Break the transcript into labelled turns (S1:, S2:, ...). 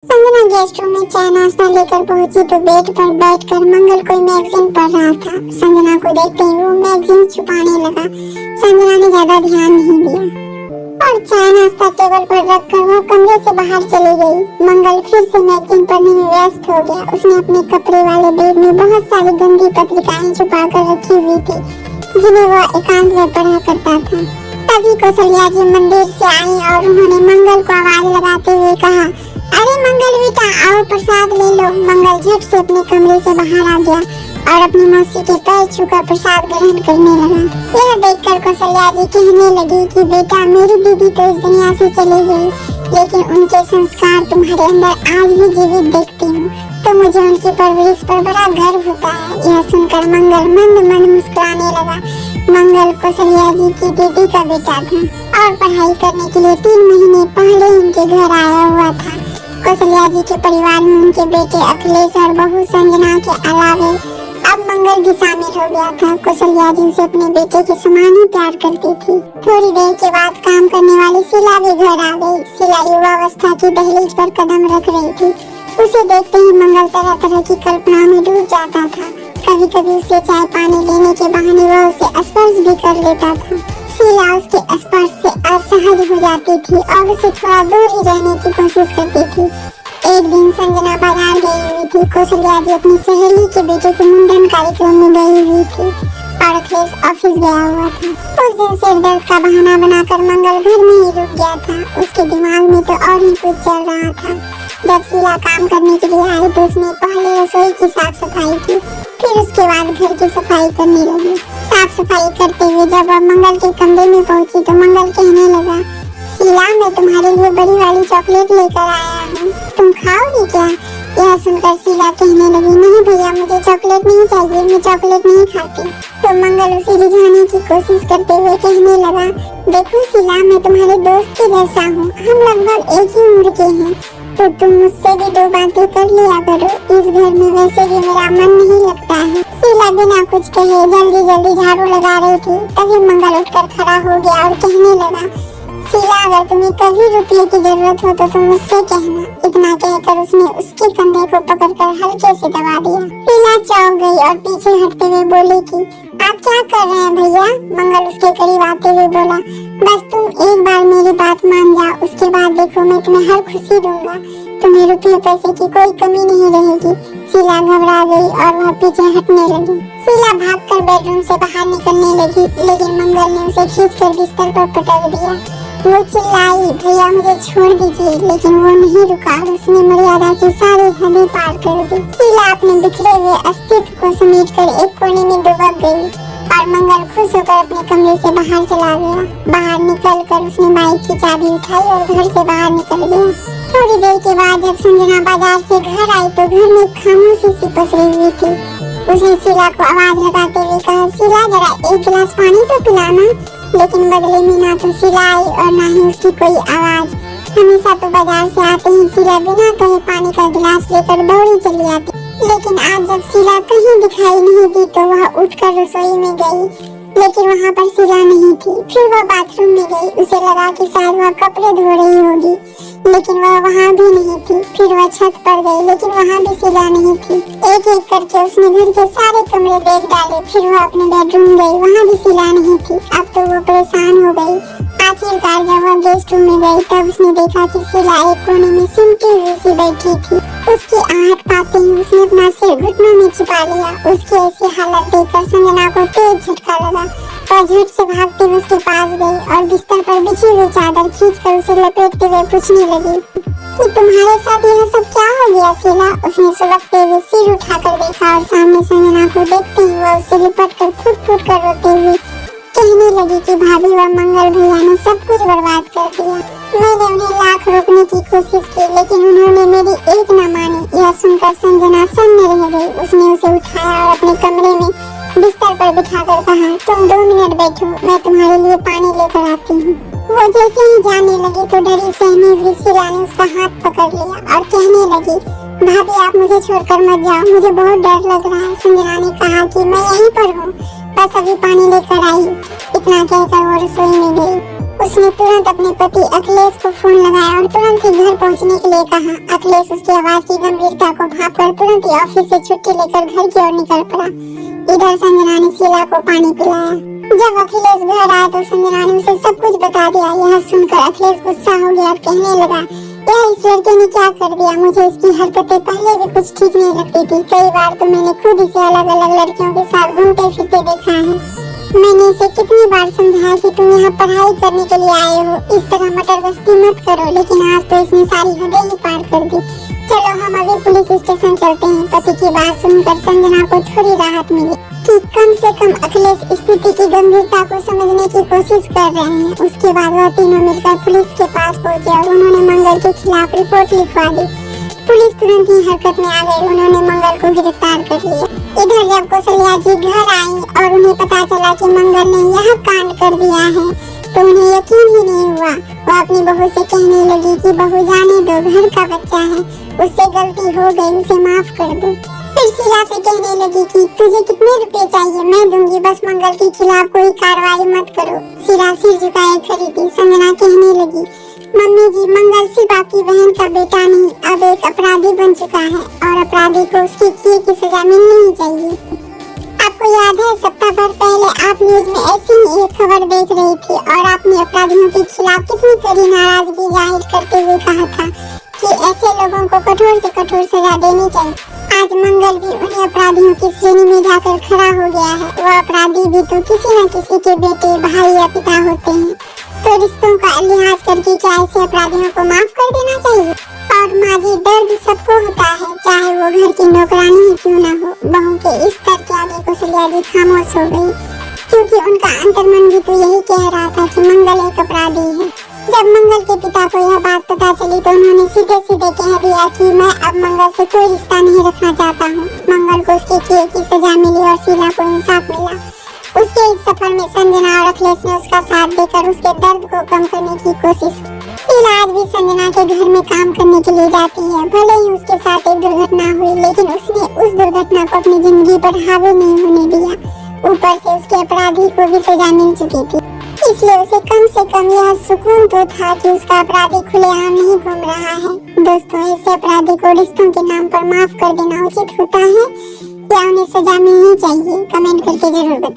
S1: Sanjana guest room में चाय नाश्ता लेकर पहुंची तो बेड पर बैठकर मंगल कोई मैगजीन पढ़ रहा था। संजना को देखते ही वो मैगजीन छुपाने लगा। संजना ने ज्यादा ध्यान नहीं दिया और चाय नाश्ता टेबल पर रखकर वो कमरे से बाहर चली गई। मंगल फिर से मैगजीन पढ़ने में व्यस्त हो गया। उसने अपने कपड़े वाले बैग में बहुत सारी गंदी पत्रिकाएं छुपा कर रखी हुई थी जिन्हें वो एकांत में पढ़ा करता था। तभी कौशल्या जी मंदिर से आई और उन्होंने मंगल को आवाज लगाते हुए कहा, अरे मंगल बेटा आओ प्रसाद ले लो। मंगल झट से अपने कमरे से बाहर आ गया और अपनी मौसी के पैर छूकर प्रसाद ग्रहण करने लगा। यह देखकर कौशल्या जी कहने लगी कि बेटा मेरी दीदी तो इस दुनिया से चली गई, लेकिन उनके संस्कार तुम्हारे अंदर आज भी जीवित देखती हूँ, तो मुझे उनकी परवरिश पर बड़ा गर्व होता है। यह सुनकर मंगल मंद मंद मुस्कुराने लगा। मंगल कौशल्या जी की दीदी का बेटा था और पढ़ाई करने के लिए 3 महीने पहले उनके घर आया हुआ था। कौशल्या जी के परिवार में उनके बेटे अखिलेश और बहू संजना के अलावे अब मंगल भी शामिल हो गया था। कौशल्या जी उसे अपने बेटे के समान ही प्यार करती थी। थोड़ी देर के बाद काम करने वाली शीला भी घर आ गई। शीला युवावस्था की दहलीज पर कदम रख रही थी। उसे देखते ही मंगल तरह तरह की कल्पना में डूब जाता था। कभी कभी उसे चाय पानी लेने के बहाने वह उसे स्पर्श भी कर लेता था। शीला उसके स्पर्श से असहज हो जाती थी और उसे थोड़ा दूर ही रहने की कोशिश करती थी। एक दिन संजना बाजार गई हुई थी। कौशल्या जी अपनी सहेली के बेटे के मुंडन कार्यक्रम में गई हुई थी और अखिलेश ऑफिस गया हुआ था। उस दिन सिर दर्द का बहाना बनाकर मंगल घर में ही रुक गया था। उसके दिमाग में तो और ही कुछ चल रहा था। जब शीला काम करने के लिए आई तो उसने पहले रसोई की साफ सफाई की, फिर उसके बाद घर की सफाई करने लगी। साफ सफाई करते हुए जब वह मंगल के कमरे में पहुंची तो मंगल कहने लगा, शीला मैं तुम्हारे लिए बड़ी वाली चॉकलेट लेकर आया हूँ, तुम खाओगी क्या? यह सुनकर शीला कहने लगी, नहीं भैया मुझे चॉकलेट नहीं चाहिए, मैं चॉकलेट नहीं खाती। तो मंगल उसे रिझाने की कोशिश करते हुए कहने लगा, देखो शीला मैं तुम्हारे दोस्त के जैसा हूँ, हम लगभग एक ही उम्र के हैं, तो तुम मुझसे भी 2 बातें कर लिया करो। इस घर में वैसे भी मेरा मन नहीं लगता है। शीला बिना कुछ कहे जल्दी जल्दी झाड़ू लगा रही थी। तभी मंगल उठकर खड़ा हो गया और कहने लगा, शीला अगर तुम्हें कभी रुपये की जरूरत हो तो तुम मुझसे कहना। इतना कहकर उसने उसके कंधे को पकड़कर हल्के से दबा दिया। शीला चौंक गई और पीछे हटते हुए बोली कि आप क्या कर रहे हैं भैया? मंगल उसके करीब आते हुए बोला, बस तुम एक बार मेरी बात मान जाओ, उसके बाद देखो मैं तुम्हें हर खुशी दूंगा, तुम्हें रुपये पैसे की कोई कमी नहीं रहेगी। शीला घबरा गई और वह पीछे हटने लगी। शीला भागकर बेडरूम से बाहर निकलने लगी, लेकिन मंगल ने उसे खींचकर बिस्तर पर पटक दिया। वो चिल्लाई, भैया मुझे छोड़ दीजिए, लेकिन वो नहीं रुका। उसने मर्यादा की सारी हदें पार कर दी। शीला अपने बिखरे हुए अस्तित्व को समेटकर एक कोने में दुबक गई और मंगल खुश होकर अपने कमरे से बाहर चला गया। बाहर निकलकर उसने बाइक की चाबी उठाई और घर से बाहर निकल गया। थोड़ी देर के बाद जब संजना बाजार से घर आई तो घर में खामोशी सी पसरी हुई थी। उसने शीला को आवाज लगाते हुए कहा, शीला जरा 1 गिलास पानी तो पिलाना। लेकिन बदले में ना तो शीला आई और ना ही उसकी कोई आवाज। हमेशा तो बाजार से आते ही शीला बिना कहे पानी का गिलास लेकर दौड़ी चली आती, लेकिन आज जब शीला कहीं दिखाई नहीं दी तो वह उठकर रसोई में गई, लेकिन वहाँ पर शीला नहीं थी। फिर वह बाथरूम में गई। उसे लगा कि शायद वह कपड़े धो रही होगी, लेकिन वह वहाँ भी नहीं थी। फिर वह छत पर गई, लेकिन वहाँ भी शीला नहीं थी। एक एक करके उसने घर के सारे कमरे देख डाले। फिर वह अपने बेडरूम गई, वहाँ भी शीला नहीं थी। अब तो वो परेशान हो गई। आखिरकार जब वह गेस्ट रूम में गई तब उसने देखा कि शीला एक कोने में सिमटी हुई सी बैठी थी। उसकी आहट पाते ही उसने अपना सिर घुटनों में छिपा लिया। उसकी ऐसी हालत देखकर संजना को तेज झटका लगा। वह झट से भागते हुए उसके पास गई और बिस्तर पर बिछी हुई चादर खींचकर उसे लपेटते हुए पूछने लगी कि तुम्हारे साथ यह सब क्या हो गया शीला? उसने सुलगते हुए सिर उठाकर देखा और सामने संजना को देखते ही वह उससे लिपटकर फूट-फूट कर रोते हुए कहने लगी कि भाभी व मंगल भैया ने सब कुछ बर्बाद कर दिया। मैंने उन्हें लाख रोकने की कोशिश की, लेकिन उन्होंने मेरी एक न मानी। यह सुनकर संजना सन्न रह गई। उसने उसे उठाया और अपने कमरे में बिस्तर पर बिठाकर कहा, तुम 2 मिनट बैठो, मैं तुम्हारे लिए पानी लेकर आती हूँ। वो जैसे ही जाने लगी तो डरी सहमी हुई शीला ने उसका हाथ पकड़ लिया और कहने लगी, भाभी आप मुझे छोड़कर मत जाओ, मुझे बहुत डर लग रहा है। संजना ने कहा कि मैं यहीं पर हूँ, बस अभी पानी लेकर आई। इतना कहकर वो रसोई में गई। उसने तुरंत अपने पति अखिलेश को फोन लगाया और तुरंत ही घर पहुंचने के लिए कहा। अखिलेश उसकी आवाज की गंभीरता को भांपकर तुरंत ही ऑफिस से छुट्टी लेकर घर की ओर निकल पड़ा। इधर संजना ने शीला को पानी पिलाया। जब अखिलेश घर आया तो संजना ने उसे सब कुछ बता दिया। यह सुनकर अखिलेश गुस्सा हो गया और कहने लगा, यह इस लड़के ने क्या कर दिया? मुझे इसकी हरकतें पहले भी कुछ ठीक नहीं लगती थी। कई बार तो मैंने खुद इसे अलग अलग लड़कियों के साथ घूमते फिरते देखा है। मैंने इसे कितनी बार समझाया कि तुम यहाँ पढ़ाई करने के लिए आए हो, इस तरह मटर गश्ती मत करो, लेकिन आज तो इसने सारी हदें ही पार कर दी। चलो हम अभी पुलिस स्टेशन चलते हैं। पति की बात सुनकर संजना को थोड़ी राहत मिली कि कम से कम अखिलेश स्थिति की गंभीरता को समझने की कोशिश कर रहे हैं। उसके बाद वह तीनों मिलकर पुलिस के पास पहुँचे और उन्होंने मंगल के खिलाफ रिपोर्ट लिखवा दी। पुलिस तुरंत ही हरकत में आ गई। उन्होंने मंगल को गिरफ्तार कर लिया। इधर जब कौशल्या जी घर आई और उन्हें पता चला कि मंगल ने यह कांड कर दिया है तो उन्हें यकीन ही नहीं हुआ। वो अपनी बहू से कहने लगी कि बहू जाने दो, घर का बच्चा है, उससे गलती हो गई, उसे माफ कर दो। फिर शीला से कहने लगी कि तुझे कितने रुपए चाहिए मैं दूंगी, बस मंगल के खिलाफ कोई कार्रवाई मत करो। शीला सिर झुकाए खड़ी थी। संजना कहने लगी, मम्मी जी, मंगल सिर्फ आपकी बहन का बेटा नहीं, अब एक अपराधी बन चुका है और अपराधी को उसके किए की सजा मिलनी ही चाहिए। आपको याद है सप्ताह भर पहले आप न्यूज में ऐसी ही एक खबर देख रही थी और आपने अपराधियों के खिलाफ कितनी कड़ी नाराजगी जाहिर करते हुए कहा था कि ऐसे लोगों को कठोर से कठोर सजा देनी चाहिए। आज मंगल भी उन्हीं अपराधियों की श्रेणी में जाकर खड़ा हो गया है। वह अपराधी भी तो किसी न किसी के बेटे, भाई या पिता होते हैं। तो रिश्तों का लिहाज करके क्या ऐसे अपराधियों को माफ कर देना चाहिए? और माँ जी, दर्द सबको होता है, चाहे वो घर की नौकरानी ही क्यों न हो। बहू के इस तर्क के आगे कौशल्या जी खामोश हो गई, क्योंकि उनका अंतर्मन भी तो यही कह रहा था कि मंगल एक अपराधी है। जब मंगल के पिता को यह बात पता चली तो उन्होंने सीधे सीधे कह दिया कि मैं अब मंगल से कोई रिश्ता नहीं रखना चाहता हूँ। मंगल को उसके किए की सजा मिली और शीला को इंसाफ मिला। उसके इस सफर में संजना और अखिलेश ने उसका साथ देकर उसके दर्द को कम करने की कोशिश। शीला आज भी संजना के घर में काम करने के लिए जाती है। भले ही उसके साथ एक दुर्घटना हुई, लेकिन उसने उस दुर्घटना को अपनी जिंदगी पर हावी नहीं होने दिया। ऊपर से उसके अपराधी को भी सजा मिल चुकी थी, इसलिए उसे कम से कम यह सुकून तो था कि उसका अपराधी खुलेआम नहीं घूम रहा है। दोस्तों, ऐसे अपराधी को रिश्तों के नाम पर माफ कर देना उचित होता है या उन्हें सजा मिलनी चाहिए? कमेंट करके जरूर बताएं।